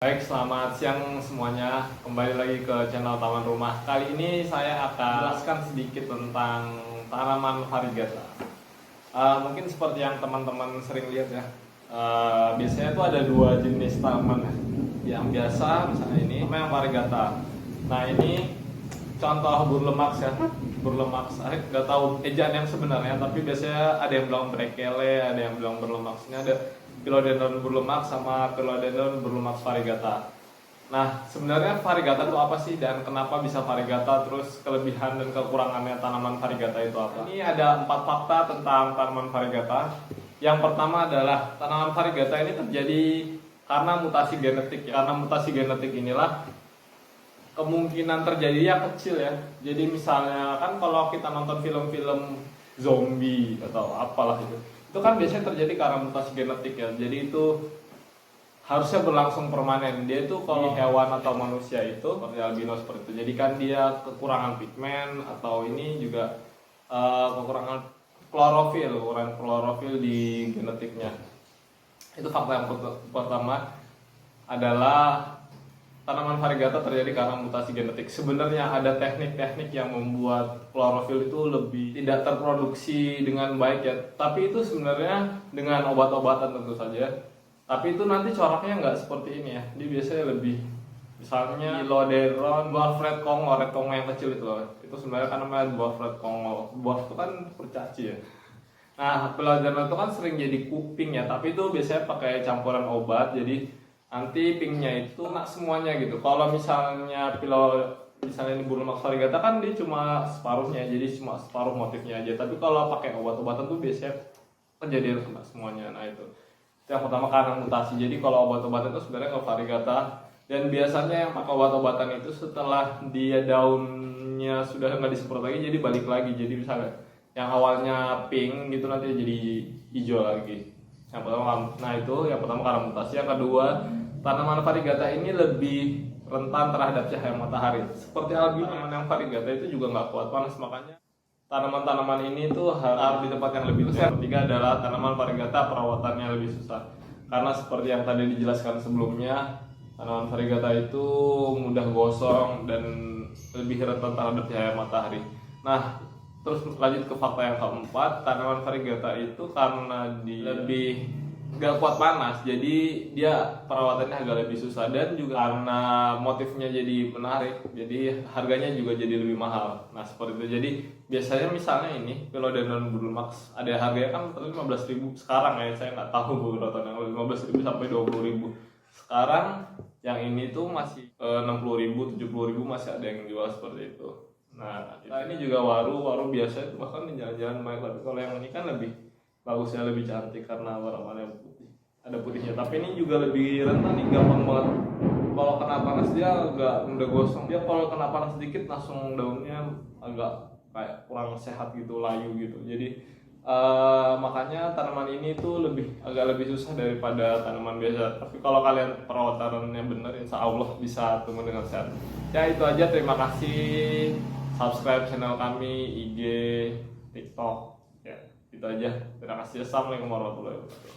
Baik, selamat siang semuanya. Kembali lagi ke channel Taman Rumah. Kali ini saya akan jelaskan sedikit tentang tanaman varigata. Mungkin seperti yang teman-teman sering lihat ya. Biasanya itu ada dua jenis tanaman ya. Yang biasa, misalnya ini, namanya yang varigata. Nah ini contoh burlemax ya. Burlemax, saya nggak tahu ejaan yang sebenarnya, tapi biasanya ada yang bilang brekele, ada yang bilang burlemax. Ini ada Philodendron burlemax sama Philodendron burlemax variegata. Nah, sebenarnya variegata itu apa sih dan kenapa bisa variegata? Terus kelebihan dan kekurangannya tanaman variegata itu apa? Ini ada 4 fakta tentang tanaman variegata. Yang pertama adalah tanaman variegata ini terjadi karena mutasi genetik. Karena mutasi genetik inilah kemungkinan terjadinya kecil ya. Jadi misalnya kan kalau kita nonton film-film zombie atau apalah itu kan biasanya terjadi karena mutasi genetik ya. Jadi itu harusnya berlangsung permanen. Dia itu kalau hewan atau manusia itu seperti albino seperti itu. Jadi kan dia kekurangan pigmen atau ini juga kekurangan klorofil di genetiknya. Itu fakta yang pertama adalah tanaman variegata terjadi karena mutasi genetik. Sebenarnya ada teknik-teknik yang membuat klorofil itu lebih tidak terproduksi dengan baik ya. Tapi itu sebenarnya dengan obat-obatan tentu saja. Tapi itu nanti coraknya nggak seperti ini ya. Dia biasanya lebih, misalnya Philodendron dwarf red Congo yang kecil itu loh. Itu sebenarnya kan namanya dwarf red Congo. Dwarf itu kan kurcaci ya. Nah, Philodendron itu kan sering jadi kuping ya. Tapi itu biasanya pakai campuran obat. Jadi nanti pinknya itu kena semuanya gitu. Kalau misalnya misalnya ini burlemax variegata kan dia cuma separuhnya, jadi cuma separuh motifnya aja. Tapi kalau pakai obat-obatan tuh biasanya kejadian kena semuanya. Nah itu yang pertama karena mutasi. Jadi kalau obat-obatan itu sebenarnya nggak variegata. Dan biasanya yang pakai obat-obatan itu setelah dia daunnya sudah nggak disemprot lagi, jadi balik lagi. Jadi misalnya yang awalnya pink gitu nanti jadi hijau lagi. Yang pertama, nah itu yang pertama karena mutasi. Yang kedua, tanaman variegata ini lebih rentan terhadap cahaya matahari. Seperti albino, tanaman yang variegata itu juga nggak kuat panas, makanya tanaman-tanaman ini tuh harus di tempat yang lebih luas. Yang ketiga adalah tanaman variegata perawatannya lebih susah. Karena seperti yang tadi dijelaskan sebelumnya, tanaman variegata itu mudah gosong dan lebih rentan terhadap cahaya matahari. Nah, terus lanjut ke fakta yang keempat, tanaman variegata itu karena lebih gak kuat panas, jadi dia perawatannya agak lebih susah. Dan juga karena motifnya jadi menarik, jadi harganya juga jadi lebih mahal. Nah seperti itu. Jadi biasanya misalnya ini Philodendron burlemax ada harganya kan 15.000 sekarang ya, saya nggak tahu beberapa tahun yang lalu 15.000 sampai 20.000. Sekarang yang ini tuh masih 60.000, 70.000 masih ada yang jual seperti itu. Nah ini juga waru biasa itu bahkan di jalan-jalan banyak. Tapi kalau yang ini kan lebih bagusnya, lebih cantik karena warna-warna putih, ada putihnya. Tapi ini juga lebih rentan nih, gampang banget kalau kena panas, dia agak mudah gosong. Dia kalau kena panas sedikit langsung daunnya agak kayak kurang sehat gitu, layu gitu. Jadi makanya tanaman ini tuh agak lebih susah daripada tanaman biasa. Tapi kalau kalian perawatannya benar, insya Allah bisa tumbuh dengan sehat. Ya itu aja, terima kasih. Subscribe channel kami, IG, TikTok. Ya itu aja. Terima kasih. Assalamualaikum warahmatullahi wabarakatuh.